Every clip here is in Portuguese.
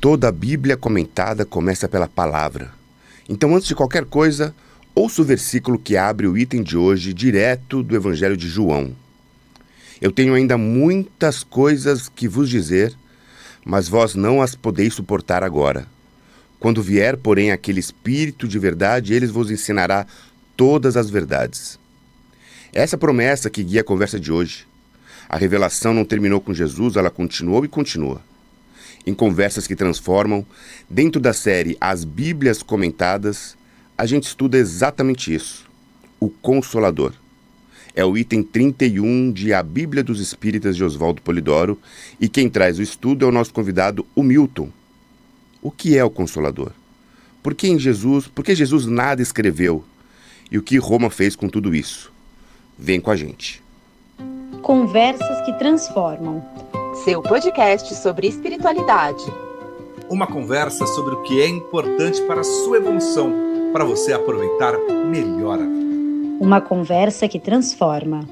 Toda a Bíblia comentada começa pela palavra. Então, antes de qualquer coisa, ouça o versículo que abre o item de hoje, direto do Evangelho de João. Eu tenho ainda muitas coisas que vos dizer, mas vós não as podeis suportar agora. Quando vier, porém, aquele Espírito de verdade, ele vos ensinará todas as verdades. Essa é a promessa que guia a conversa de hoje. A revelação não terminou com Jesus, ela continuou e continua. Em Conversas que Transformam, dentro da série As Bíblias Comentadas, a gente estuda exatamente isso, o Consolador. É o item 31 de A Bíblia dos Espíritas de Oswaldo Polidoro, e quem traz o estudo é o nosso convidado, o Milton. O que é o Consolador? Por que Jesus nada escreveu? E o que Roma fez com tudo isso? Vem com a gente. Conversas que Transformam. Seu podcast sobre espiritualidade. Uma conversa sobre o que é importante para a sua evolução, para você aproveitar melhor a vida. Uma conversa que transforma.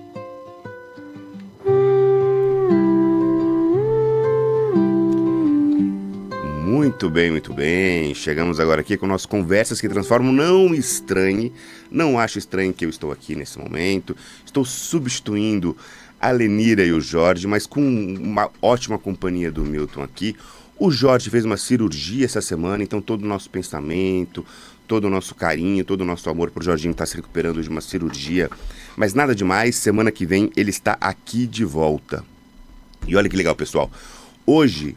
Muito bem, muito bem. Chegamos agora aqui com nossas Conversas que Transformam. Não estranhe, não ache estranho que eu estou aqui nesse momento. Estou substituindo a Lenira e o Jorge, mas com uma ótima companhia do Milton aqui. O Jorge fez uma cirurgia essa semana, então todo o nosso pensamento, todo o nosso carinho, todo o nosso amor por Jorginho está se recuperando de uma cirurgia. Mas nada demais, semana que vem ele está aqui de volta. E olha que legal, pessoal. Hoje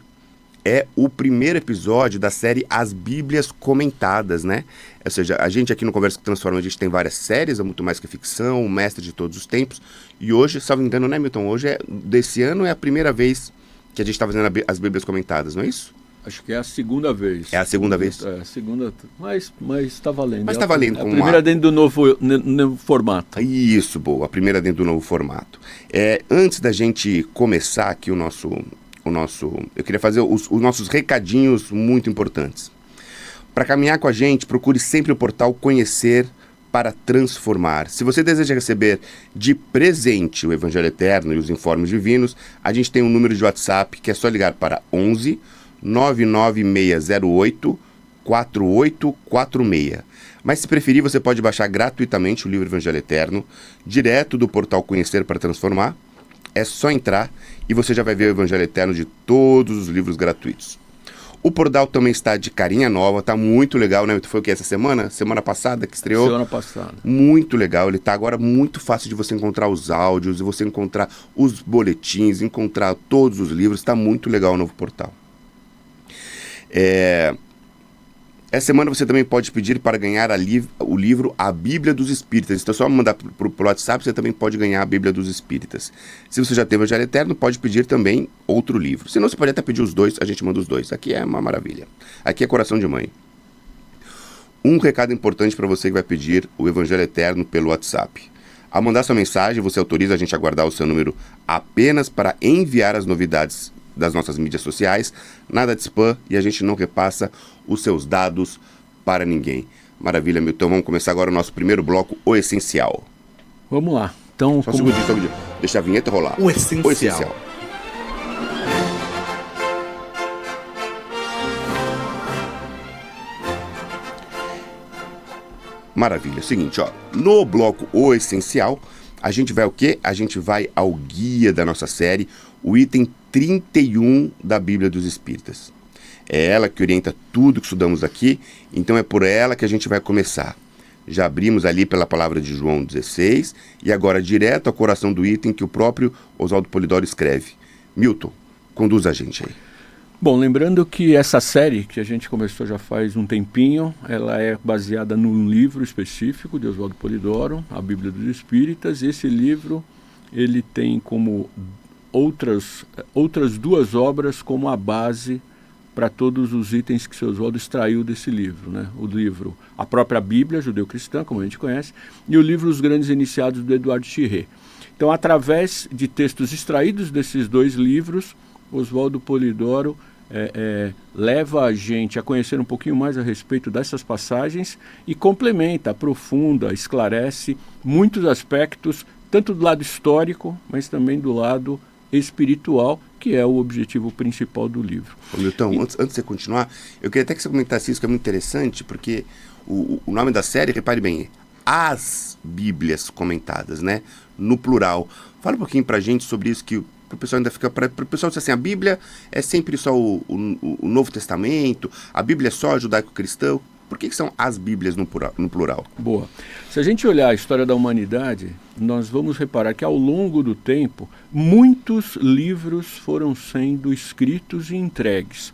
é o primeiro episódio da série As Bíblias Comentadas, né? Ou seja, a gente aqui no Conversa que Transforma, a gente tem várias séries, é muito mais que ficção, o mestre de todos os tempos. E hoje, salvo engano, né, Milton? Hoje, desse ano, é a primeira vez que a gente está fazendo as Bíblias Comentadas, não é isso? Acho que é a segunda vez. É a segunda vez? É a segunda, mas está valendo. Mas está valendo. A primeira dentro do novo formato. Isso, boa. A primeira dentro do novo formato. Antes da gente começar aqui eu queria fazer os nossos recadinhos muito importantes. Para caminhar com a gente, procure sempre o portal Conhecer para Transformar. Se você deseja receber de presente o Evangelho Eterno e os Informes Divinos, a gente tem um número de WhatsApp que é só ligar para 11 99608 4846. Mas se preferir, você pode baixar gratuitamente o livro Evangelho Eterno, direto do portal Conhecer para Transformar. É só entrar e você já vai ver o Evangelho Eterno de todos os livros gratuitos. O portal também está de carinha nova, tá muito legal, né? Foi o que, essa semana? Semana passada que estreou? Semana passada. Muito legal, ele tá agora muito fácil de você encontrar os áudios, de você encontrar os boletins, encontrar todos os livros, tá muito legal o novo portal. Essa semana você também pode pedir para ganhar o livro A Bíblia dos Espíritas. Então, só mandar pro WhatsApp, você também pode ganhar a Bíblia dos Espíritas. Se você já tem o Evangelho Eterno, pode pedir também outro livro. Se não, você pode até pedir os dois, a gente manda os dois. Aqui é uma maravilha. Aqui é coração de mãe. Um recado importante para você que vai pedir o Evangelho Eterno pelo WhatsApp. Ao mandar sua mensagem, você autoriza a gente a guardar o seu número apenas para enviar as novidades das nossas mídias sociais, nada de spam, e a gente não repassa os seus dados para ninguém. Maravilha, Milton. Vamos começar agora o nosso primeiro bloco, O Essencial. Vamos lá. Então, só um segundinho. Deixa a vinheta rolar. O Essencial. O Essencial. Maravilha. É o seguinte, no bloco O Essencial, a gente vai ao quê? A gente vai ao guia da nossa série, o item 31 da Bíblia dos Espíritas. É ela que orienta tudo que estudamos aqui, então é por ela que a gente vai começar. Já abrimos ali pela palavra de João 16, e agora direto ao coração do item que o próprio Oswaldo Polidoro escreve. Milton, conduz a gente aí. Bom, lembrando que essa série, que a gente começou já faz um tempinho, ela é baseada num livro específico de Oswaldo Polidoro, a Bíblia dos Espíritas. Esse livro, ele tem como outras duas obras como a base para todos os itens que o seu Oswaldo extraiu desse livro, né? O livro, a própria Bíblia judeu-cristã, como a gente conhece, e o livro Os Grandes Iniciados, do Eduardo Chirré. Então, através de textos extraídos desses dois livros, Oswaldo Polidoro leva a gente a conhecer um pouquinho mais a respeito dessas passagens e complementa, aprofunda, esclarece muitos aspectos, tanto do lado histórico, mas também do lado espiritual, que é o objetivo principal do livro. Ô, Milton, antes de você continuar, eu queria até que você comentasse isso, que é muito interessante, porque o nome da série, repare bem, As Bíblias Comentadas, né? No plural. Fala um pouquinho pra gente sobre isso, que o pessoal ainda fica... Para o pessoal dizer assim, a Bíblia é sempre só o Novo Testamento, a Bíblia é só judaico-cristão. Por que são as Bíblias no plural? Boa. Se a gente olhar a história da humanidade, nós vamos reparar que ao longo do tempo, muitos livros foram sendo escritos e entregues.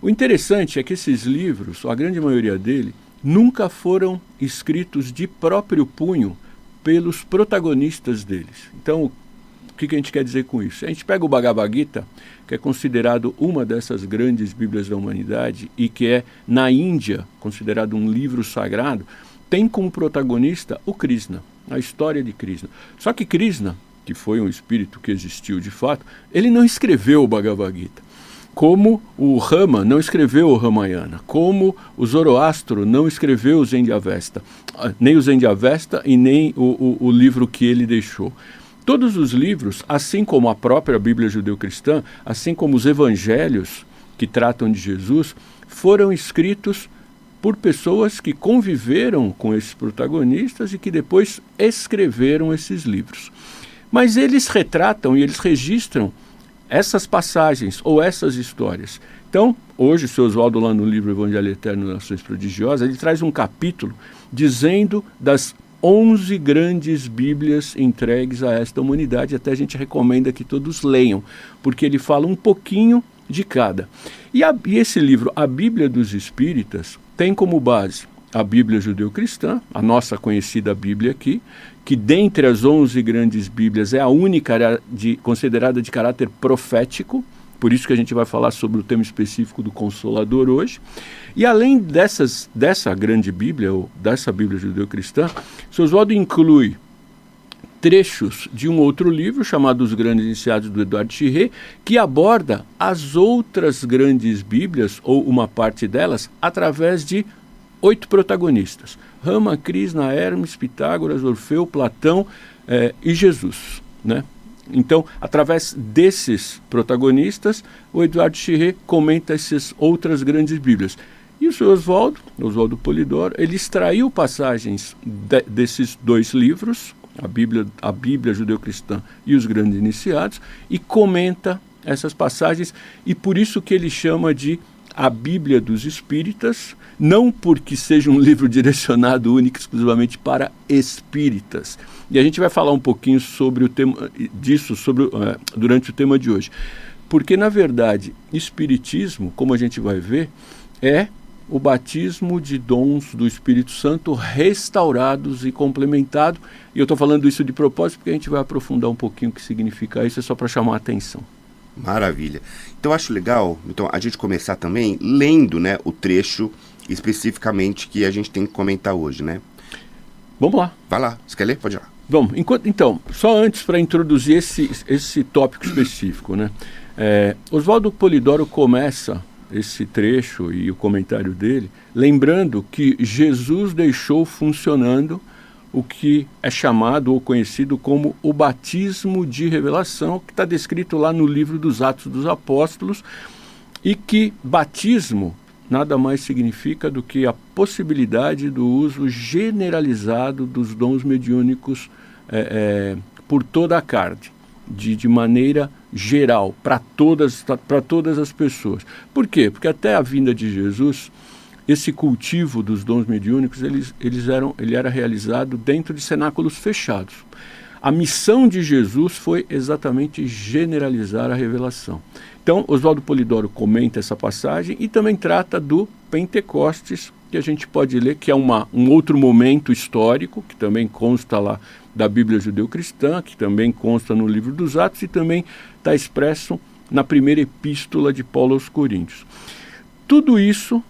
O interessante é que esses livros, a grande maioria deles, nunca foram escritos de próprio punho pelos protagonistas deles. Então, o que a gente quer dizer com isso? A gente pega o Bhagavad Gita, que é considerado uma dessas grandes Bíblias da humanidade e que é, na Índia, considerado um livro sagrado, tem como protagonista o Krishna, a história de Krishna. Só que Krishna, que foi um espírito que existiu de fato, ele não escreveu o Bhagavad Gita. Como o Rama não escreveu o Ramayana, como o Zoroastro não escreveu o Zendyavesta, nem o Zendyavesta e nem o livro que ele deixou. Todos os livros, assim como a própria Bíblia judeu-cristã, assim como os evangelhos que tratam de Jesus, foram escritos por pessoas que conviveram com esses protagonistas e que depois escreveram esses livros. Mas eles retratam e eles registram essas passagens ou essas histórias. Então, hoje, o seu Oswaldo, lá no livro Evangelho Eterno, Nações Prodigiosas, ele traz um capítulo dizendo das 11 grandes Bíblias entregues a esta humanidade. Até a gente recomenda que todos leiam, porque ele fala um pouquinho de cada. E esse livro, a Bíblia dos Espíritas, tem como base a Bíblia judeu-cristã, a nossa conhecida Bíblia aqui, que dentre as 11 grandes Bíblias é a única considerada de caráter profético, por isso que a gente vai falar sobre o tema específico do Consolador hoje. E além dessa grande Bíblia, ou dessa Bíblia judeu-cristã, seu Oswaldo inclui trechos de um outro livro, chamado Os Grandes Iniciados, do Eduardo Chirré, que aborda as outras grandes Bíblias, ou uma parte delas, através de 8 protagonistas: Rama, Krishna, Hermes, Pitágoras, Orfeu, Platão e Jesus, né? Então, através desses protagonistas, o Eduardo Chirré comenta essas outras grandes Bíblias. E o seu Oswaldo Polidoro, ele extraiu passagens desses 2 livros, a Bíblia judeu-cristã e os Grandes Iniciados, e comenta essas passagens, e por isso que ele chama de a Bíblia dos Espíritas, não porque seja um livro direcionado único exclusivamente para espíritas. E a gente vai falar um pouquinho sobre o tema disso durante o tema de hoje. Porque, na verdade, espiritismo, como a gente vai ver, é o batismo de dons do Espírito Santo restaurados e complementados. E eu estou falando isso de propósito porque a gente vai aprofundar um pouquinho o que significa isso, é só para chamar a atenção. Maravilha. Então, acho legal a gente começar também lendo, né, o trecho especificamente que a gente tem que comentar hoje, né? Vamos lá. Vai lá. Você quer ler? Pode ir lá. Bom, então, só antes para introduzir esse tópico específico, né? Oswaldo Polidoro começa esse trecho e o comentário dele lembrando que Jesus deixou funcionando o que é chamado ou conhecido como o batismo de revelação, que está descrito lá no livro dos Atos dos Apóstolos, e que batismo nada mais significa do que a possibilidade do uso generalizado dos dons mediúnicos por toda a carne, de maneira geral, para todas as pessoas. Por quê? Porque até a vinda de Jesus, esse cultivo dos dons mediúnicos, ele era realizado dentro de cenáculos fechados. A missão de Jesus foi exatamente generalizar a revelação. Então, Oswaldo Polidoro comenta essa passagem e também trata do Pentecostes, que a gente pode ler, que é um outro momento histórico, que também consta lá da Bíblia judeu-cristã, que também consta no livro dos Atos e também está expresso na primeira epístola de Paulo aos Coríntios. Tudo isso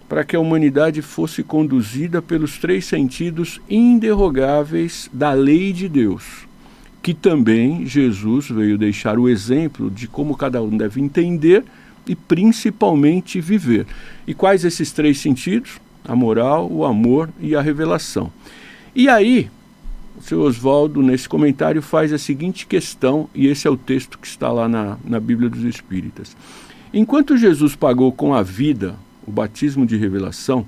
para que a humanidade fosse conduzida pelos 3 sentidos inderrogáveis da lei de Deus, que também Jesus veio deixar o exemplo de como cada um deve entender e principalmente viver. E quais esses 3 sentidos? A moral, o amor e a revelação. E aí, seu Oswaldo, nesse comentário, faz a seguinte questão, e esse é o texto que está lá na Bíblia dos Espíritas. Enquanto Jesus pagou com a vida o batismo de revelação,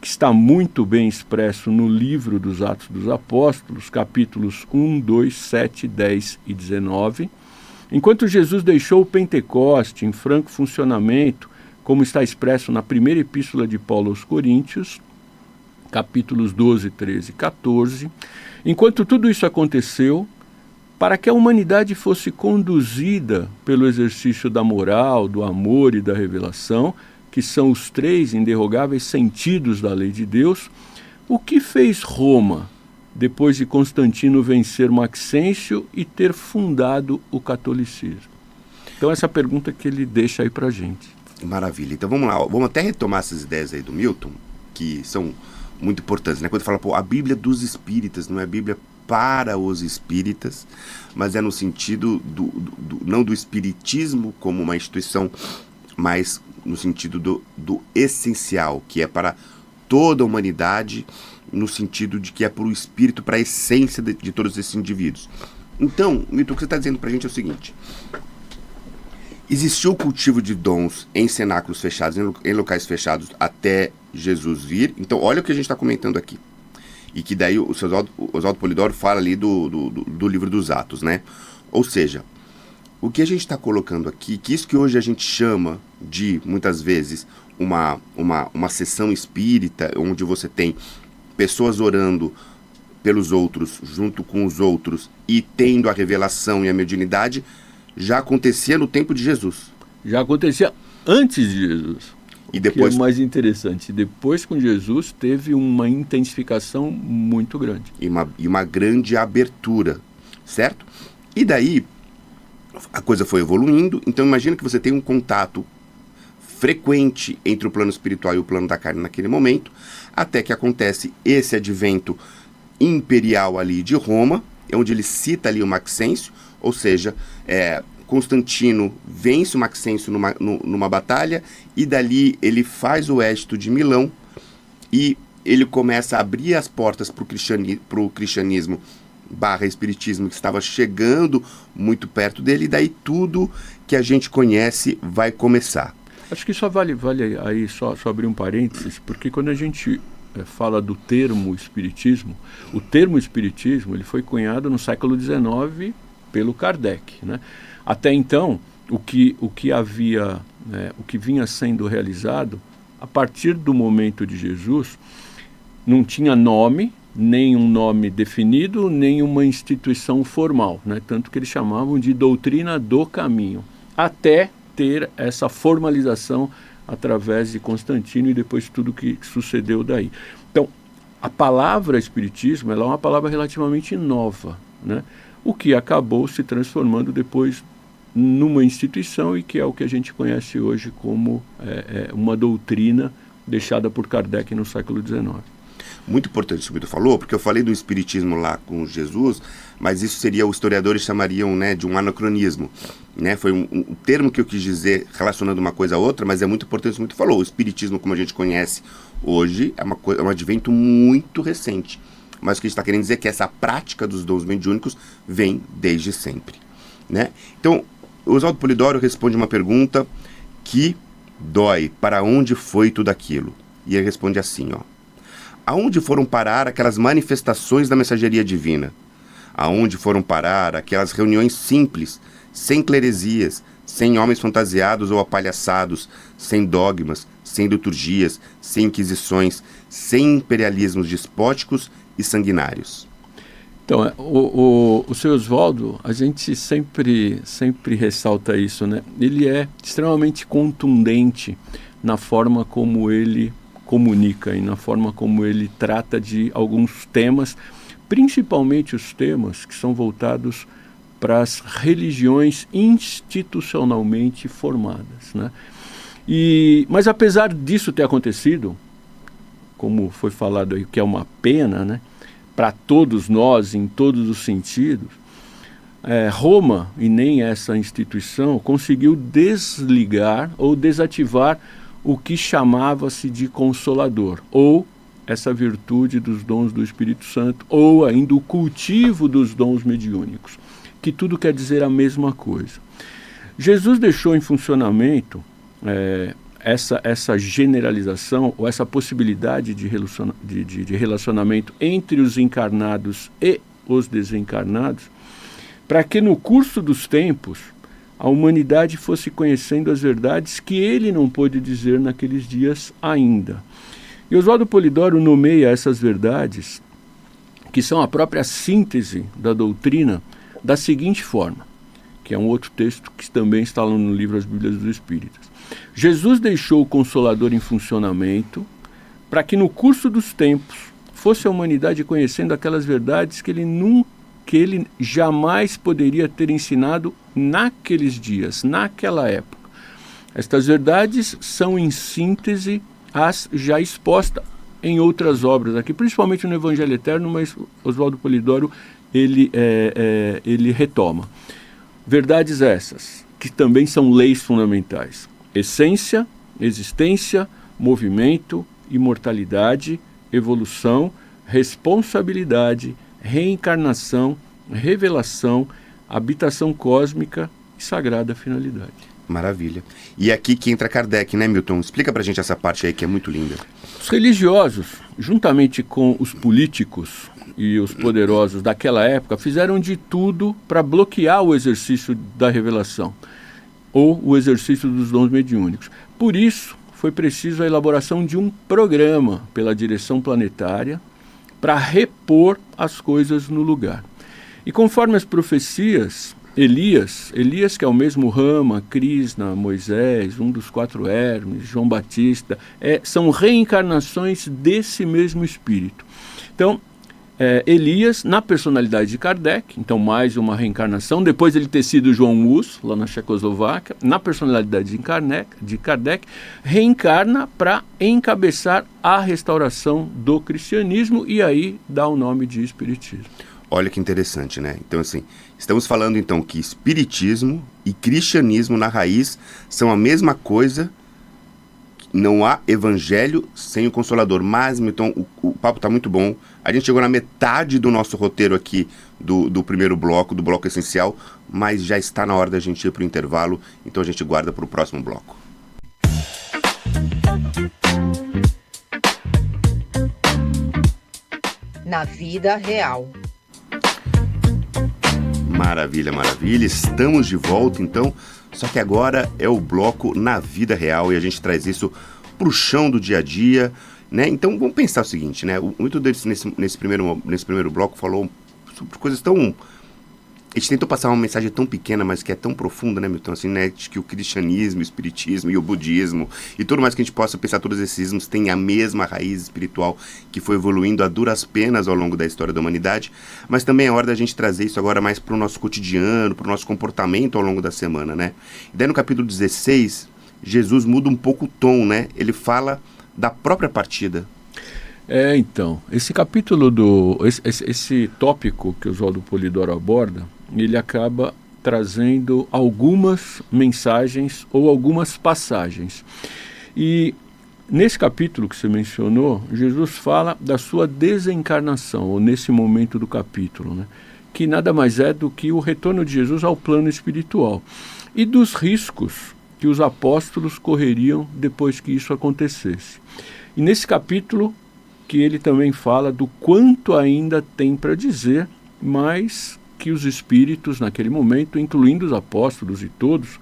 que está muito bem expresso no livro dos Atos dos Apóstolos, capítulos 1, 2, 7, 10 e 19, enquanto Jesus deixou o Pentecoste em franco funcionamento, como está expresso na primeira epístola de Paulo aos Coríntios, capítulos 12, 13 e 14, enquanto tudo isso aconteceu, para que a humanidade fosse conduzida pelo exercício da moral, do amor e da revelação, que são os três inderrogáveis sentidos da lei de Deus, o que fez Roma, depois de Constantino vencer Maxêncio e ter fundado o catolicismo? Então essa pergunta que ele deixa aí para a gente. Maravilha. Então vamos lá, vamos até retomar essas ideias aí do Milton, que são muito importantes, né? Quando fala, a Bíblia dos Espíritas, não é a Bíblia para os espíritas, mas é no sentido não do espiritismo como uma instituição, mas no sentido do essencial, que é para toda a humanidade, no sentido de que é para o espírito, para a essência de todos esses indivíduos. Então, Milton, o que você está dizendo para a gente é o seguinte: existiu o cultivo de dons em cenáculos fechados, em locais fechados, até Jesus vir. Então, olha o que a gente está comentando aqui. E que daí o Oswaldo Polidoro fala ali do livro dos Atos, né? Ou seja, o que a gente está colocando aqui, que isso que hoje a gente chama de, muitas vezes, uma sessão espírita, onde você tem pessoas orando pelos outros, junto com os outros, e tendo a revelação e a mediunidade, já acontecia no tempo de Jesus. Já acontecia antes de Jesus. E depois, que é mais interessante, depois com Jesus teve uma intensificação muito grande. E uma grande abertura, certo? E daí, a coisa foi evoluindo, então imagina que você tem um contato frequente entre o plano espiritual e o plano da carne naquele momento, até que acontece esse advento imperial ali de Roma, onde ele cita ali o Maxêncio, ou seja, Constantino vence o Maxêncio numa batalha, e dali ele faz o Édito de Milão, e ele começa a abrir as portas para o cristianismo / espiritismo, que estava chegando muito perto dele, e daí tudo que a gente conhece vai começar. Acho que só vale aí só abrir um parênteses, porque quando a gente fala do termo espiritismo, o termo espiritismo ele foi cunhado no século XIX pelo Kardec, né? Até então, o que vinha sendo realizado, a partir do momento de Jesus, não tinha nome, nem um nome definido, nem uma instituição formal, né? Tanto que eles chamavam de doutrina do caminho, até ter essa formalização através de Constantino e depois tudo que sucedeu daí. Então, a palavra espiritismo ela é uma palavra relativamente nova, né? O que acabou se transformando depois numa instituição, e que é o que a gente conhece hoje como uma doutrina deixada por Kardec no século XIX. Muito importante isso que tu falou, porque eu falei do espiritismo lá com Jesus, mas isso seria, os historiadores chamariam, né, de um anacronismo, né? Foi um termo que eu quis dizer relacionando uma coisa a outra, mas é muito importante isso que tu falou. O espiritismo, como a gente conhece hoje, é um advento muito recente, mas o que a gente está querendo dizer é que essa prática dos dons mediúnicos vem desde sempre, né? Então, o Oswaldo Polidoro responde uma pergunta que dói: para onde foi tudo aquilo? E ele responde assim, aonde foram parar aquelas manifestações da mensageria divina? Aonde foram parar aquelas reuniões simples, sem cleresias, sem homens fantasiados ou apalhaçados, sem dogmas, sem liturgias, sem inquisições, sem imperialismos despóticos e sanguinários? Então, o seu Oswaldo, a gente sempre ressalta isso, né? Ele é extremamente contundente na forma como ele comunica e na forma como ele trata de alguns temas, principalmente os temas que são voltados para as religiões institucionalmente formadas, né? Mas apesar disso ter acontecido, como foi falado aí, que é uma pena, né, para todos nós, em todos os sentidos, Roma, e nem essa instituição, conseguiu desligar ou desativar o que chamava-se de Consolador, ou essa virtude dos dons do Espírito Santo, ou ainda o cultivo dos dons mediúnicos, que tudo quer dizer a mesma coisa. Jesus deixou em funcionamento essa generalização, ou essa possibilidade de relacionamento entre os encarnados e os desencarnados, para que no curso dos tempos a humanidade fosse conhecendo as verdades que ele não pôde dizer naqueles dias ainda. E Oswaldo Polidoro nomeia essas verdades, que são a própria síntese da doutrina, da seguinte forma, que é um outro texto que também está lá no livro As Bíblias dos Espíritas. Jesus deixou o Consolador em funcionamento para que no curso dos tempos fosse a humanidade conhecendo aquelas verdades que ele jamais poderia ter ensinado naqueles dias, naquela época. Estas verdades são em síntese as já expostas em outras obras aqui, principalmente no Evangelho Eterno, mas Oswaldo Polidoro ele retoma. Verdades essas, que também são leis fundamentais: essência, existência, movimento, imortalidade, evolução, responsabilidade, reencarnação, revelação, habitação cósmica e sagrada finalidade. Maravilha. E aqui que entra Kardec, né, Milton? Explica pra gente essa parte aí que é muito linda. Os religiosos, juntamente com os políticos e os poderosos daquela época, fizeram de tudo para bloquear o exercício da revelação, ou o exercício dos dons mediúnicos. Por isso, foi preciso a elaboração de um programa pela direção planetária para repor as coisas no lugar. E conforme as profecias, Elias, que é o mesmo Rama, Krishna, Moisés, um dos 4 Hermes, João Batista, são reencarnações desse mesmo espírito. Então, Elias, na personalidade de Kardec, então mais uma reencarnação, depois ele ter sido João Hus, lá na Tchecoslováquia, na personalidade de Kardec, reencarna para encabeçar a restauração do cristianismo e aí dá o nome de Espiritismo. Olha que interessante, né? Então, assim, estamos falando então que espiritismo e cristianismo na raiz são a mesma coisa. Não há evangelho sem o Consolador. Mas, então, o papo está muito bom. A gente chegou na metade do nosso roteiro aqui do primeiro bloco, do bloco essencial, mas já está na hora da gente ir para o intervalo, então a gente guarda para o próximo bloco. Na vida real. Maravilha, maravilha. Estamos de volta, então. Só que agora é o bloco Na Vida Real e a gente traz isso pro chão do dia a dia, né? Então vamos pensar o seguinte, né? Muito deles nesse primeiro bloco falou sobre coisas tão... A gente tentou passar uma mensagem tão pequena, mas que é tão profunda, né, Milton? Assim, né? De que o cristianismo, o espiritismo e o budismo e tudo mais que a gente possa pensar, todos esses ismos têm a mesma raiz espiritual que foi evoluindo a duras penas ao longo da história da humanidade, mas também é hora da gente trazer isso agora mais para o nosso cotidiano, para o nosso comportamento ao longo da semana, né? E daí no capítulo 16, Jesus muda um pouco o tom, né? Ele fala da própria partida. Então, esse capítulo esse tópico que o Oswaldo Polidoro aborda, ele acaba trazendo algumas mensagens ou algumas passagens. E nesse capítulo que você mencionou, Jesus fala da sua desencarnação, ou nesse momento do capítulo, né? Que nada mais é do que o retorno de Jesus ao plano espiritual. E dos riscos que os apóstolos correriam depois que isso acontecesse. E nesse capítulo que ele também fala do quanto ainda tem para dizer, mas que os espíritos naquele momento, incluindo os apóstolos e todos,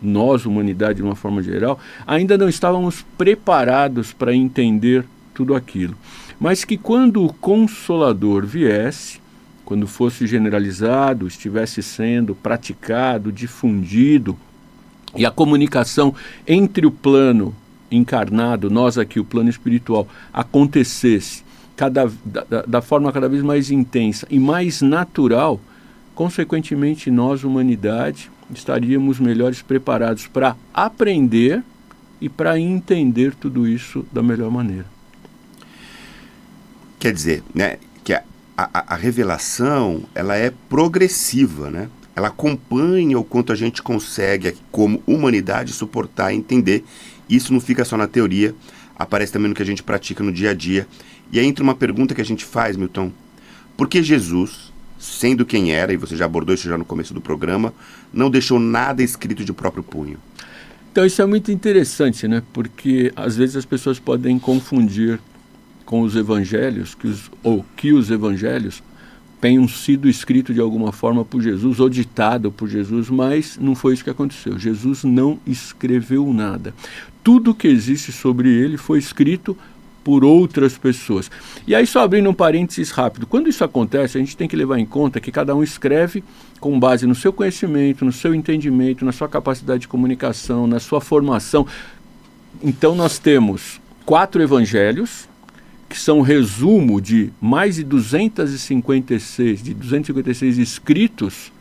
nós, humanidade de uma forma geral, ainda não estávamos preparados para entender tudo aquilo. Mas que quando o Consolador viesse, quando fosse generalizado, estivesse sendo praticado, difundido, e a comunicação entre o plano encarnado, nós aqui, o plano espiritual, acontecesse da forma cada vez mais intensa e mais natural, consequentemente nós, humanidade, estaríamos melhores preparados para aprender e para entender tudo isso da melhor maneira. Quer dizer, né, que a revelação, ela é progressiva, né? Ela acompanha o quanto a gente consegue, como humanidade, suportar e entender. Isso não fica só na teoria. aparece também no que a gente pratica no dia a dia. E aí entra uma pergunta que a gente faz, Milton. Por que Jesus, sendo quem era, e você já abordou isso já no começo do programa, não deixou nada escrito de próprio punho? Então isso é muito interessante, né? Porque às vezes as pessoas podem confundir com os evangelhos, que os evangelhos tenham sido escritos de alguma forma por Jesus ou ditado por Jesus, mas não foi isso que aconteceu. Jesus não escreveu nada. Tudo que existe sobre ele foi escrito por outras pessoas. E aí, só abrindo um parênteses rápido, quando isso acontece, a gente tem que levar em conta que cada um escreve com base no seu conhecimento, no seu entendimento, na sua capacidade de comunicação, na sua formação. Então nós temos 4 evangelhos, que são resumo de mais de 256 escritos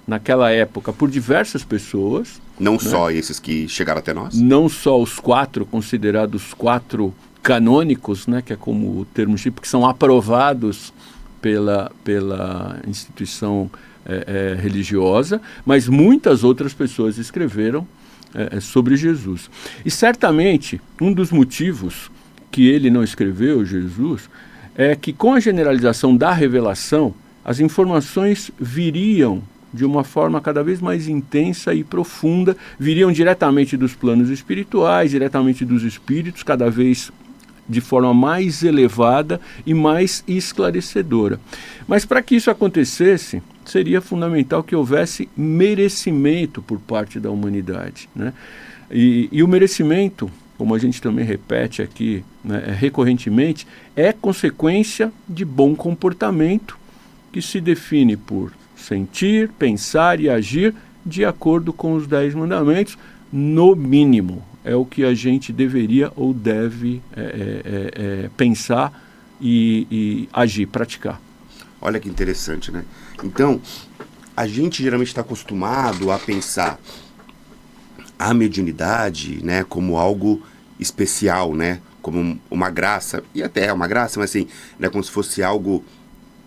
naquela época por diversas pessoas. Não, né? Só esses que chegaram até nós? Não só os 4 considerados 4 canônicos, né, que é como o termo tipo, que são aprovados pela instituição religiosa, mas muitas outras pessoas escreveram sobre Jesus. E certamente um dos motivos que ele não escreveu, Jesus, é que com a generalização da revelação, as informações viriam de uma forma cada vez mais intensa e profunda, viriam diretamente dos planos espirituais, diretamente dos espíritos, cada vez de forma mais elevada e mais esclarecedora. Mas para que isso acontecesse, seria fundamental que houvesse merecimento por parte da humanidade, né? E o merecimento, como a gente também repete aqui, né, recorrentemente, é consequência de bom comportamento que se define por sentir, pensar e agir de acordo com os 10 mandamentos, no mínimo. É o que a gente deveria ou deve pensar e agir, praticar. Olha que interessante, né? Então, a gente geralmente está acostumado a pensar a mediunidade, né, como algo especial, né, como uma graça, e até é uma graça, mas assim, né, como se fosse algo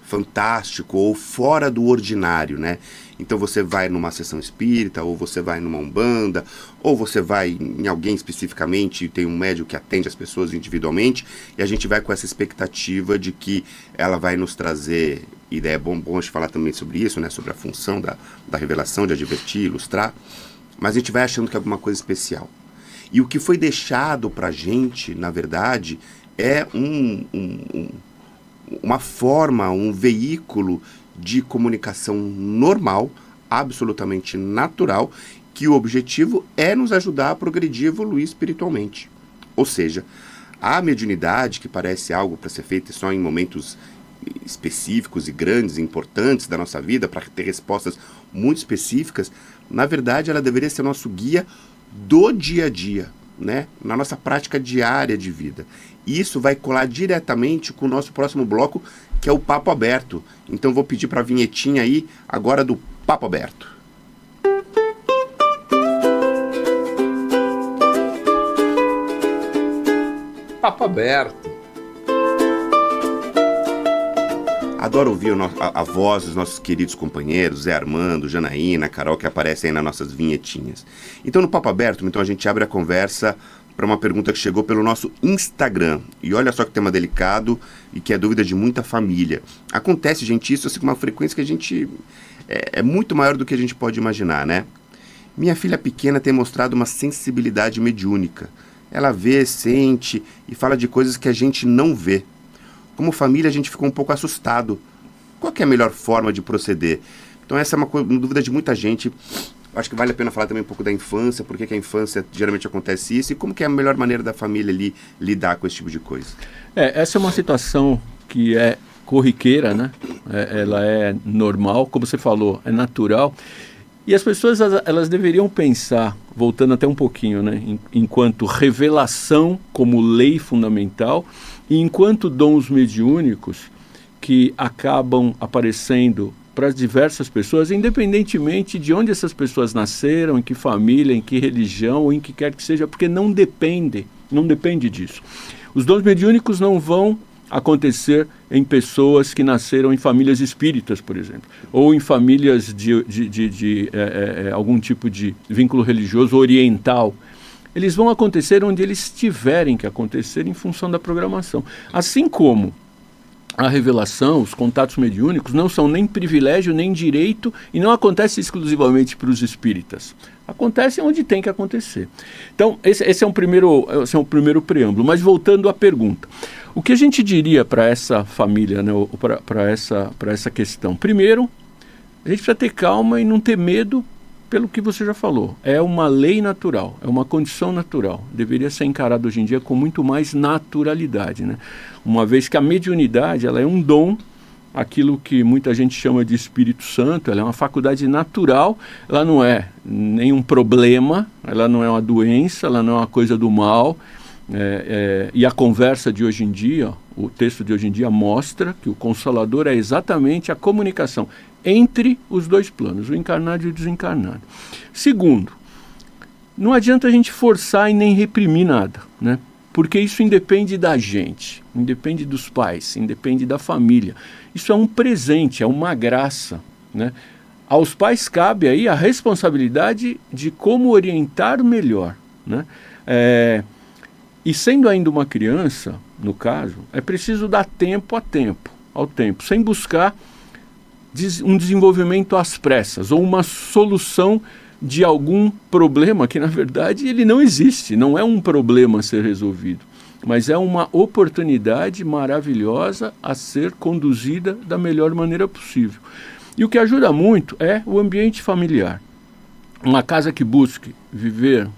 fantástico ou fora do ordinário, né? Então você vai numa sessão espírita, ou você vai numa umbanda, ou você vai em alguém especificamente, tem um médium que atende as pessoas individualmente, e a gente vai com essa expectativa de que ela vai nos trazer, e é bom a gente falar também sobre isso, né, sobre a função da revelação, de advertir, ilustrar, mas a gente vai achando que é alguma coisa especial. E o que foi deixado pra gente, na verdade, é uma forma, um veículo de comunicação normal, absolutamente natural, que o objetivo é nos ajudar a progredir e evoluir espiritualmente. Ou seja, a mediunidade, que parece algo para ser feito só em momentos específicos e grandes, importantes da nossa vida, para ter respostas muito específicas, na verdade ela deveria ser nosso guia do dia a dia, né? Na nossa prática diária de vida. E isso vai colar diretamente com o nosso próximo bloco, que é o Papo Aberto. Então vou pedir para a vinhetinha aí, agora do Papo Aberto. Papo Aberto. Adoro ouvir a voz dos nossos queridos companheiros, Zé Armando, Janaína, Carol, que aparecem aí nas nossas vinhetinhas. Então no Papo Aberto, então a gente abre a conversa para uma pergunta que chegou pelo nosso Instagram. E olha só que tema delicado e que é dúvida de muita família. Acontece, gente, isso assim, com uma frequência que a gente é muito maior do que a gente pode imaginar, né? Minha filha pequena tem mostrado uma sensibilidade mediúnica. Ela vê, sente e fala de coisas que a gente não vê. Como família, a gente ficou um pouco assustado. Qual que é a melhor forma de proceder? Então essa é uma dúvida de muita gente. Acho que vale a pena falar também um pouco da infância, por que a infância geralmente acontece isso e como que é a melhor maneira da família ali lidar com esse tipo de coisa. Essa é uma situação que é corriqueira, né? Ela é normal, como você falou, é natural. E as pessoas, elas deveriam pensar, voltando até um pouquinho, né? Enquanto revelação como lei fundamental e enquanto dons mediúnicos que acabam aparecendo para as diversas pessoas, independentemente de onde essas pessoas nasceram, em que família, em que religião, ou em que quer que seja, porque não depende disso. Os dons mediúnicos não vão acontecer em pessoas que nasceram em famílias espíritas, por exemplo, ou em famílias de algum tipo de vínculo religioso oriental. eles vão acontecer onde eles tiverem que acontecer em função da programação. Assim como a revelação, os contatos mediúnicos não são nem privilégio, nem direito, e não acontece exclusivamente para os espíritas. Acontece onde tem que acontecer. Então, esse é um primeiro preâmbulo. Mas voltando à pergunta, o que a gente diria para essa família, né, para essa questão? Primeiro, a gente precisa ter calma e não ter medo pelo que você já falou. É uma lei natural, é uma condição natural. Deveria ser encarado hoje em dia com muito mais naturalidade, né? Uma vez que a mediunidade, ela é um dom, aquilo que muita gente chama de Espírito Santo, ela é uma faculdade natural, ela não é nenhum problema, ela não é uma doença, ela não é uma coisa do mal. E a conversa de hoje em dia, o texto de hoje em dia mostra que o Consolador é exatamente a comunicação entre os dois planos, o encarnado e o desencarnado. Segundo, não adianta a gente forçar e nem reprimir nada, né? Porque isso independe da gente, independe dos pais, independe da família. Isso é um presente, é uma graça, né? Aos pais cabe aí a responsabilidade de como orientar melhor, né? E sendo ainda uma criança, no caso, é preciso dar tempo ao tempo, sem buscar um desenvolvimento às pressas ou uma solução de algum problema que, na verdade, ele não existe, não é um problema a ser resolvido, mas é uma oportunidade maravilhosa a ser conduzida da melhor maneira possível. E o que ajuda muito é o ambiente familiar. Uma casa que busque viver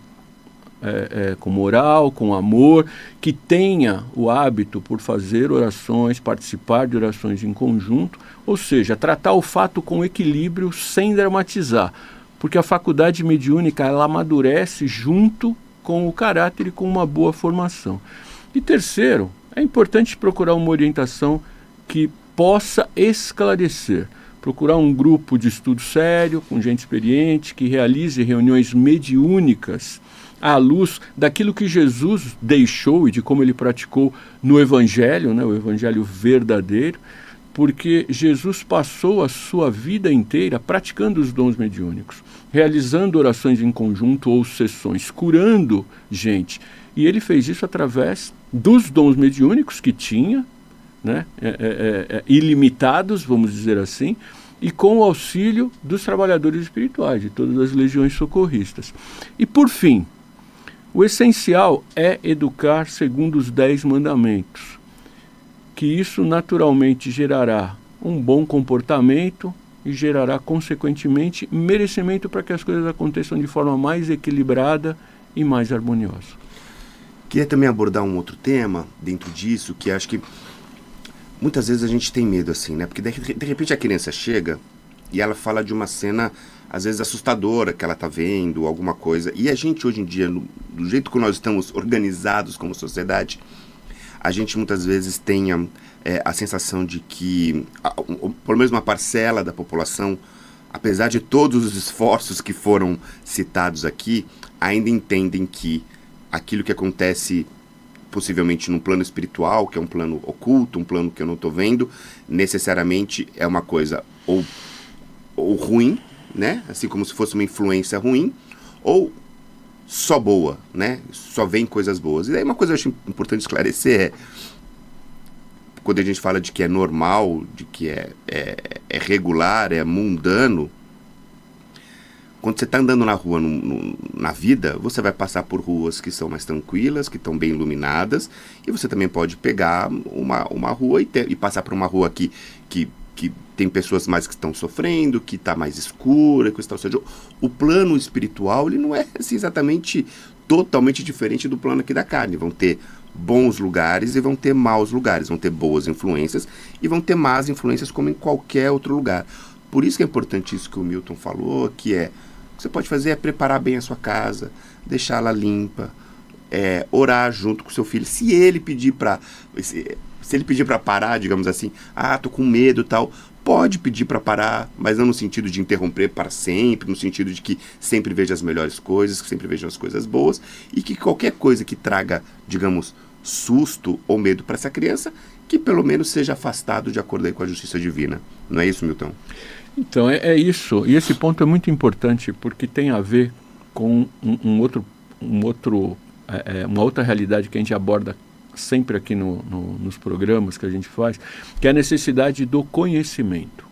com moral, com amor, que tenha o hábito por fazer orações, participar de orações em conjunto, ou seja, tratar o fato com equilíbrio, sem dramatizar, porque a faculdade mediúnica ela amadurece junto com o caráter e com uma boa formação. E terceiro, é importante procurar uma orientação que possa esclarecer, procurar um grupo de estudo sério, com gente experiente, que realize reuniões mediúnicas à luz daquilo que Jesus deixou e de como ele praticou no Evangelho, né, o Evangelho verdadeiro, porque Jesus passou a sua vida inteira praticando os dons mediúnicos, realizando orações em conjunto ou sessões, curando gente. E ele fez isso através dos dons mediúnicos que tinha, né, ilimitados, vamos dizer assim, e com o auxílio dos trabalhadores espirituais, de todas as legiões socorristas. E por fim, o essencial é educar segundo os 10 mandamentos, que isso naturalmente gerará um bom comportamento e gerará, consequentemente, merecimento para que as coisas aconteçam de forma mais equilibrada e mais harmoniosa. Queria também abordar um outro tema dentro disso, que acho que muitas vezes a gente tem medo assim, né? Porque de repente a criança chega e ela fala de uma cena, às vezes assustadora, que ela está vendo, alguma coisa. E a gente hoje em dia, do jeito que nós estamos organizados como sociedade, a gente muitas vezes tem a sensação de que, pelo menos uma parcela da população, apesar de todos os esforços que foram citados aqui, ainda entendem que aquilo que acontece possivelmente num plano espiritual, que é um plano oculto, um plano que eu não estou vendo, necessariamente é uma coisa ou ruim, né? Assim como se fosse uma influência ruim, ou só boa, né? Só vem coisas boas. E daí uma coisa que eu acho importante esclarecer é, quando a gente fala de que é normal, de que é regular, é mundano, quando você está andando na rua, na vida, você vai passar por ruas que são mais tranquilas, que estão bem iluminadas, e você também pode pegar uma rua e passar por uma rua que tem pessoas mais que estão sofrendo, que está mais escura, que está, ou seja, o plano espiritual ele não é assim, exatamente totalmente diferente do plano aqui da carne. Vão ter bons lugares e vão ter maus lugares, vão ter boas influências e vão ter más influências como em qualquer outro lugar. Por isso que é importante isso que o Milton falou, que o que você pode fazer é preparar bem a sua casa, deixá-la limpa, orar junto com o seu filho. Se ele pedir para parar, digamos assim, tô com medo e tal, pode pedir para parar, mas não no sentido de interromper para sempre, no sentido de que sempre veja as melhores coisas, que sempre veja as coisas boas, e que qualquer coisa que traga, digamos, susto ou medo para essa criança, que pelo menos seja afastado de acordo aí com a justiça divina. Não é isso, Milton? Então, é isso. E esse ponto é muito importante, porque tem a ver com um uma outra realidade que a gente aborda sempre aqui nos programas que a gente faz, que é a necessidade do conhecimento.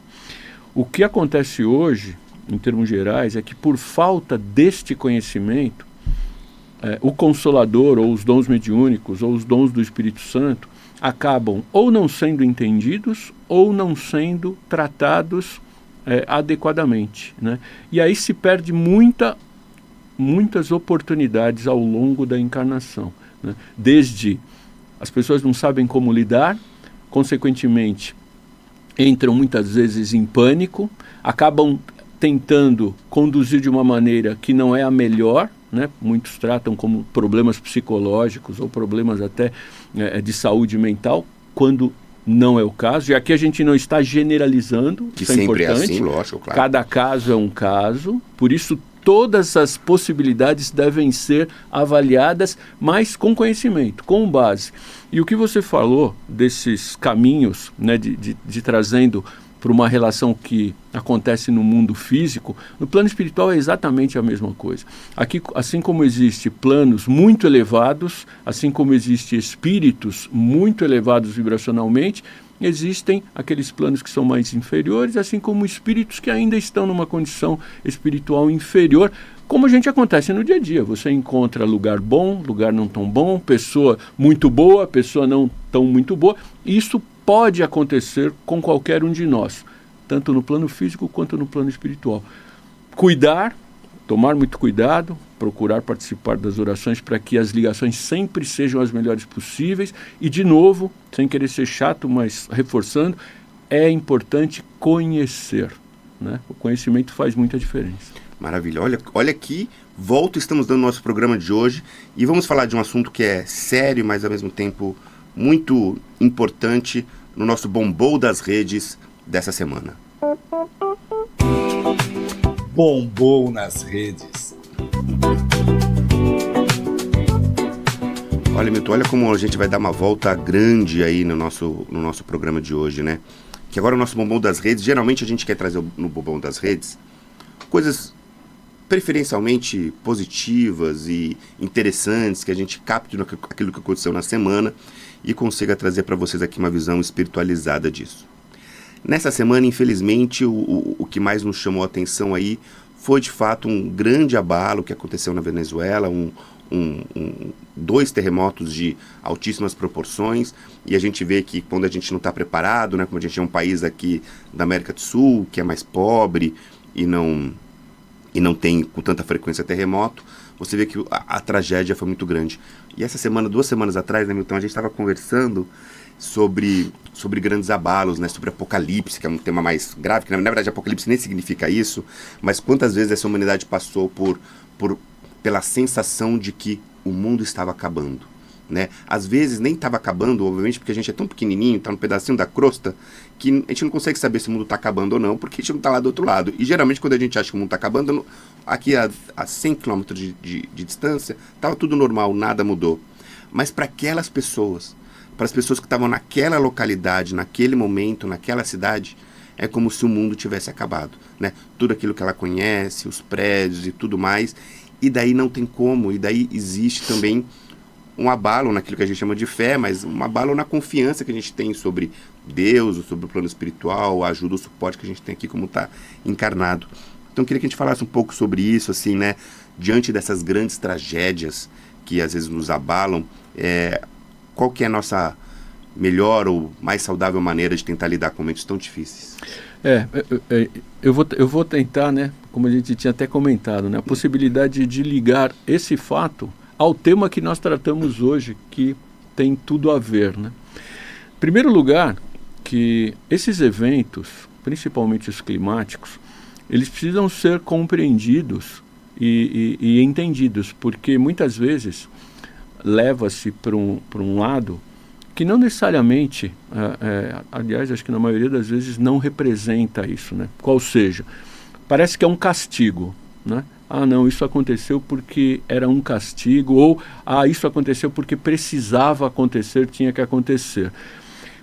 O que acontece hoje, em termos gerais, é que por falta deste conhecimento, o Consolador, ou os dons mediúnicos, ou os dons do Espírito Santo, acabam ou não sendo entendidos, ou não sendo tratados adequadamente, né? E aí se perde muitas oportunidades ao longo da encarnação, né? Desde as pessoas não sabem como lidar, consequentemente entram muitas vezes em pânico, acabam tentando conduzir de uma maneira que não é a melhor, né? Muitos tratam como problemas psicológicos ou problemas até de saúde mental, quando não é o caso. E aqui a gente não está generalizando, que isso é sempre importante. é assim, lógico, claro. Cada caso é um caso, por isso todas as possibilidades devem ser avaliadas, mas com conhecimento, com base. E o que você falou desses caminhos, né, de trazendo para uma relação que acontece no mundo físico, no plano espiritual é exatamente a mesma coisa. Aqui, assim como existem planos muito elevados, assim como existem espíritos muito elevados vibracionalmente, existem aqueles planos que são mais inferiores, assim como espíritos que ainda estão numa condição espiritual inferior, como a gente acontece no dia a dia. Você encontra lugar bom, lugar não tão bom, pessoa muito boa, pessoa não tão muito boa. Isso pode acontecer com qualquer um de nós, tanto no plano físico quanto no plano espiritual. Cuidar, tomar muito cuidado, procurar participar das orações para que as ligações sempre sejam as melhores possíveis. E, de novo, sem querer ser chato, mas reforçando, é importante conhecer, né? O conhecimento faz muita diferença. Maravilha. Olha aqui, estamos dando nosso programa de hoje e vamos falar de um assunto que é sério, mas ao mesmo tempo muito importante no nosso bombom das redes dessa semana. Bombom nas redes. Olha, Milton, olha como a gente vai dar uma volta grande aí no nosso programa de hoje, né? Que agora o nosso bombom das redes, geralmente a gente quer trazer no bombom das redes coisas preferencialmente positivas e interessantes, que a gente capte aquilo que aconteceu na semana e consiga trazer para vocês aqui uma visão espiritualizada disso. Nessa semana, infelizmente, o que mais nos chamou a atenção aí foi, de fato, um grande abalo que aconteceu na Venezuela, dois terremotos de altíssimas proporções, e a gente vê que quando a gente não está preparado, né, como a gente é um país aqui da América do Sul, que é mais pobre e não tem com tanta frequência terremoto, você vê que a tragédia foi muito grande. E essa semana, 2 semanas atrás, né, Milton, a gente estava conversando sobre grandes abalos, né, sobre apocalipse, que é um tema mais grave, que na verdade apocalipse nem significa isso, mas quantas vezes essa humanidade passou pela sensação de que o mundo estava acabando, né? Às vezes nem estava acabando, obviamente, porque a gente é tão pequenininho, está num pedacinho da crosta, que a gente não consegue saber se o mundo está acabando ou não, porque a gente não está lá do outro lado. E geralmente quando a gente acha que o mundo está acabando, aqui a 100 km de distância, estava tudo normal, nada mudou. Mas para aquelas pessoas, para as pessoas que estavam naquela localidade, naquele momento, naquela cidade, é como se o mundo tivesse acabado, né? Tudo aquilo que ela conhece, os prédios e tudo mais, e daí não tem como, e daí existe também um abalo naquilo que a gente chama de fé, mas um abalo na confiança que a gente tem sobre Deus, sobre o plano espiritual, a ajuda, o suporte que a gente tem aqui como está encarnado. Então eu queria que a gente falasse um pouco sobre isso, assim, né? Diante dessas grandes tragédias que às vezes nos abalam, qual que é a nossa melhor ou mais saudável maneira de tentar lidar com momentos tão difíceis? Eu vou tentar, né, como a gente tinha até comentado, né, a possibilidade de ligar esse fato ao tema que nós tratamos hoje, que tem tudo a ver, né? Em primeiro lugar, que esses eventos, principalmente os climáticos, eles precisam ser compreendidos e entendidos, porque muitas vezes leva-se para um lado que não necessariamente, aliás, acho que na maioria das vezes não representa isso, né? Qual seja, parece que é um castigo, né? Ah, não, isso aconteceu porque era um castigo, ou isso aconteceu porque precisava acontecer, tinha que acontecer.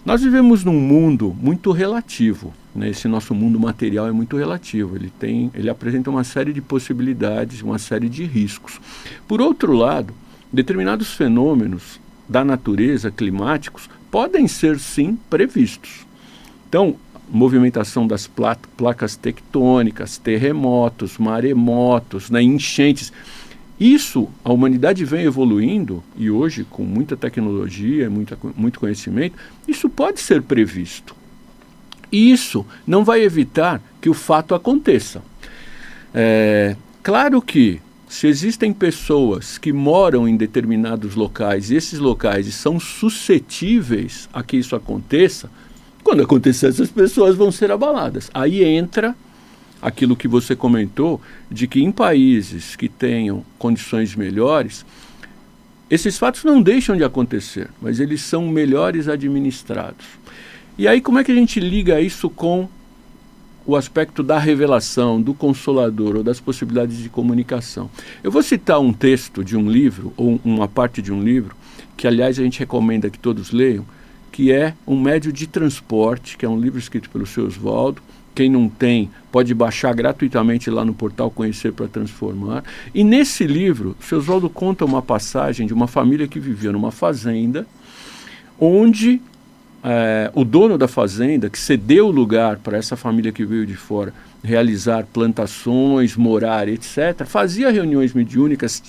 Nós vivemos num mundo muito relativo, né? Esse nosso mundo material é muito relativo, ele apresenta uma série de possibilidades, uma série de riscos. Por outro lado, determinados fenômenos da natureza, climáticos, podem ser sim previstos. Então, movimentação das placas tectônicas, terremotos, maremotos, né, enchentes. Isso, a humanidade vem evoluindo, e hoje, com muita tecnologia, muito conhecimento, isso pode ser previsto. E isso não vai evitar que o fato aconteça. Claro que, se existem pessoas que moram em determinados locais, e esses locais são suscetíveis a que isso aconteça, quando acontecer, essas pessoas vão ser abaladas. Aí entra aquilo que você comentou, de que em países que tenham condições melhores, esses fatos não deixam de acontecer, mas eles são melhores administrados. E aí como é que a gente liga isso com o aspecto da revelação, do Consolador, ou das possibilidades de comunicação? Eu vou citar um texto de um livro, ou uma parte de um livro, que aliás a gente recomenda que todos leiam, que é Um Médio de Transporte, que é um livro escrito pelo Seu Oswaldo. Quem não tem, pode baixar gratuitamente lá no portal Conhecer para Transformar. E nesse livro, o Seu Oswaldo conta uma passagem de uma família que vivia numa fazenda, onde o dono da fazenda, que cedeu o lugar para essa família que veio de fora realizar plantações, morar, etc., fazia reuniões mediúnicas,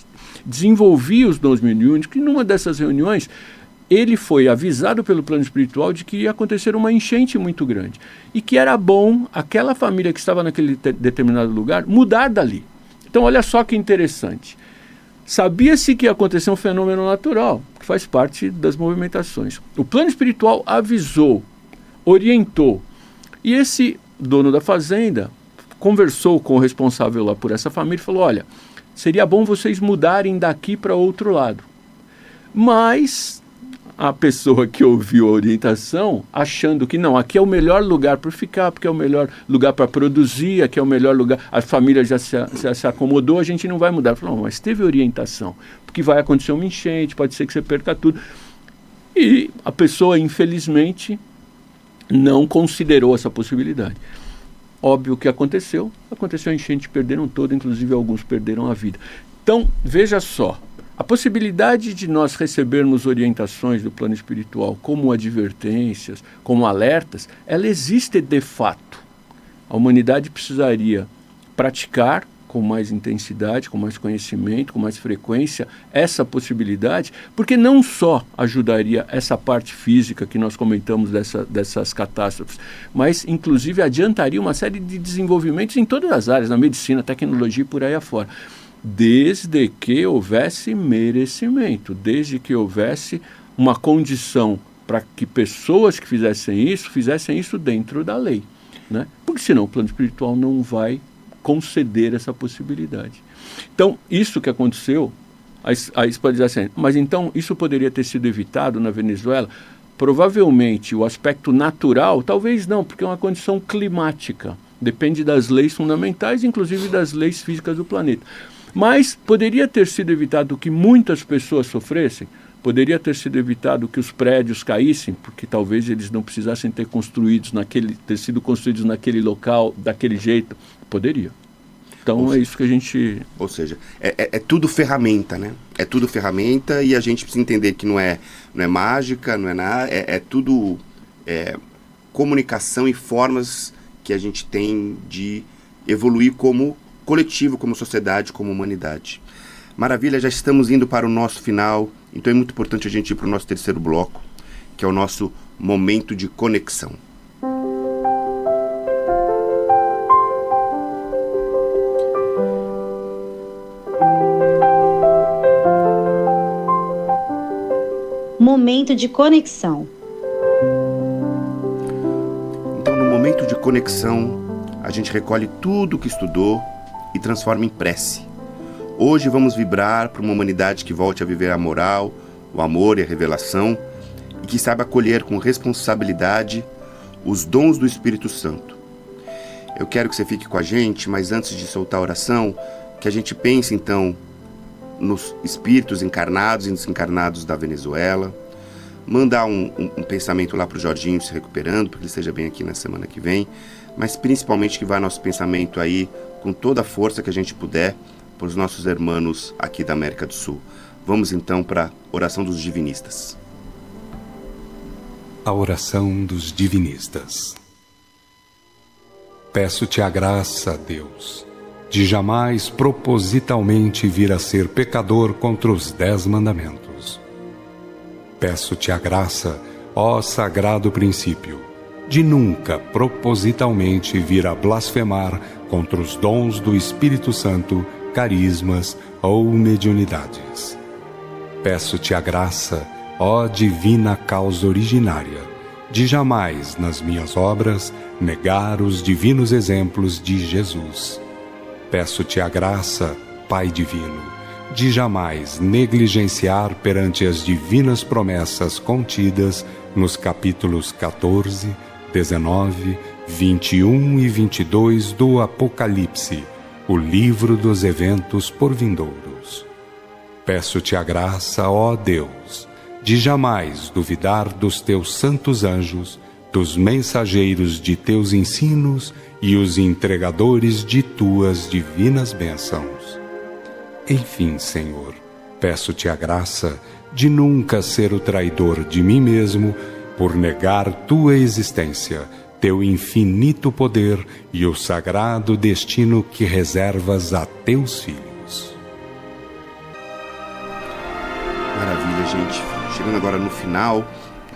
desenvolvia os dons mediúnicos, e numa dessas reuniões ele foi avisado pelo plano espiritual de que ia acontecer uma enchente muito grande e que era bom aquela família que estava naquele determinado lugar mudar dali. Então olha só que interessante. Sabia-se que ia acontecer um fenômeno natural, que faz parte das movimentações. O plano espiritual avisou, orientou, e esse dono da fazenda conversou com o responsável lá por essa família e falou: olha, seria bom vocês mudarem daqui para outro lado. Mas a pessoa que ouviu a orientação, achando que não, aqui é o melhor lugar para ficar, porque é o melhor lugar para produzir, aqui é o melhor lugar, a família já se acomodou, a gente não vai mudar. Falou: não, mas teve orientação, porque vai acontecer uma enchente, pode ser que você perca tudo. E a pessoa, infelizmente, não considerou essa possibilidade. Óbvio que aconteceu a enchente, perderam todo, inclusive alguns perderam a vida. Então, veja só, a possibilidade de nós recebermos orientações do plano espiritual como advertências, como alertas, ela existe de fato. A humanidade precisaria praticar com mais intensidade, com mais conhecimento, com mais frequência essa possibilidade, porque não só ajudaria essa parte física que nós comentamos dessas catástrofes, mas inclusive adiantaria uma série de desenvolvimentos em todas as áreas, na medicina, tecnologia e por aí afora. Desde que houvesse merecimento, desde que houvesse uma condição para que pessoas que fizessem isso dentro da lei, né? Porque senão o plano espiritual não vai conceder essa possibilidade. Então, isso que aconteceu, aí você pode dizer assim, mas então isso poderia ter sido evitado na Venezuela? Provavelmente o aspecto natural, talvez não, porque é uma condição climática, depende das leis fundamentais, inclusive das leis físicas do planeta. Mas poderia ter sido evitado que muitas pessoas sofressem, poderia ter sido evitado que os prédios caíssem, porque talvez eles não precisassem ter sido construídos naquele local, daquele jeito. Poderia. Então é isso que a gente... Ou seja, é tudo ferramenta, né? É tudo ferramenta, e a gente precisa entender que não é mágica, não é nada, é tudo comunicação e formas que a gente tem de evoluir como coletivo, como sociedade, como humanidade. Maravilha, já estamos indo para o nosso final, então é muito importante a gente ir para o nosso terceiro bloco, que é o nosso momento de conexão. Momento de conexão. Então, no momento de conexão, a gente recolhe tudo o que estudou e transforma em prece. Hoje vamos vibrar para uma humanidade que volte a viver a moral, o amor e a revelação, e que saiba acolher com responsabilidade os dons do Espírito Santo. Eu quero que você fique com a gente, mas antes de soltar a oração, que a gente pense então nos espíritos encarnados e desencarnados da Venezuela, mandar um pensamento lá para o Jorginho se recuperando, para que ele esteja bem aqui na semana que vem, mas principalmente que vá nosso pensamento aí com toda a força que a gente puder para os nossos irmãos aqui da América do Sul. Vamos então para a oração dos divinistas. A oração dos divinistas. Peço-te a graça, Deus, de jamais propositalmente vir a ser pecador contra os 10 mandamentos. Peço-te a graça, ó sagrado princípio, de nunca propositalmente vir a blasfemar contra os dons do Espírito Santo, carismas ou mediunidades. Peço-te a graça, ó divina causa originária, de jamais, nas minhas obras, negar os divinos exemplos de Jesus. Peço-te a graça, Pai divino, de jamais negligenciar perante as divinas promessas contidas nos capítulos 14, 19, 21 e 22 do Apocalipse, o livro dos eventos por vindouros. Peço-te a graça, ó Deus, de jamais duvidar dos teus santos anjos, dos mensageiros de teus ensinos e os entregadores de tuas divinas bênçãos. Enfim, Senhor, peço-te a graça de nunca ser o traidor de mim mesmo por negar tua existência, teu infinito poder e o sagrado destino que reservas a teus filhos. Maravilha, gente. Chegando agora no final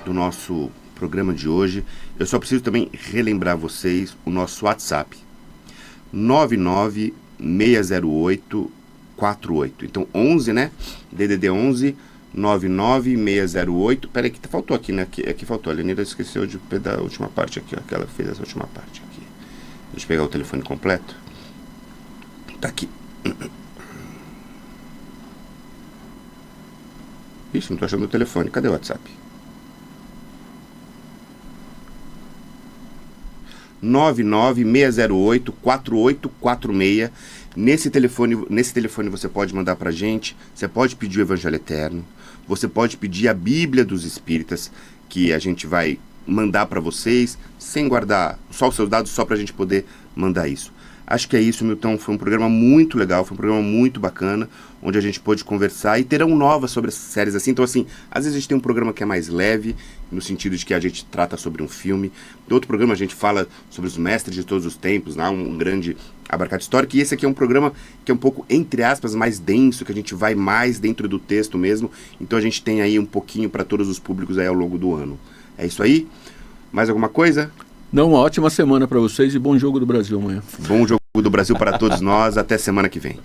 do nosso programa de hoje, eu só preciso também relembrar vocês o nosso WhatsApp. 9960848. Então 11, né? DDD 11 99608. Peraí, que faltou aqui, né? Aqui faltou. A Lenira esqueceu de pegar a última parte aqui, ó. Que ela fez essa última parte aqui. Deixa eu pegar o telefone completo. Tá aqui. Ixi, não tô achando o telefone. Cadê o WhatsApp? 996084846. Nesse telefone você pode mandar pra gente, você pode pedir o Evangelho Eterno, você pode pedir a Bíblia dos Espíritas, que a gente vai mandar para vocês, sem guardar só os seus dados, só pra gente poder mandar isso. Acho que é isso, Milton. Foi um programa muito legal, foi um programa muito bacana, onde a gente pôde conversar e terão novas sobre as séries assim. Então, assim, às vezes a gente tem um programa que é mais leve, no sentido de que a gente trata sobre um filme. No outro programa a gente fala sobre os mestres de todos os tempos, né? Um grande abarcate histórico. E esse aqui é um programa que é um pouco, entre aspas, mais denso, que a gente vai mais dentro do texto mesmo. Então a gente tem aí um pouquinho para todos os públicos aí ao longo do ano. É isso aí? Mais alguma coisa? Não, uma ótima semana para vocês e bom jogo do Brasil amanhã. Bom jogo do Brasil para todos nós. Até semana que vem.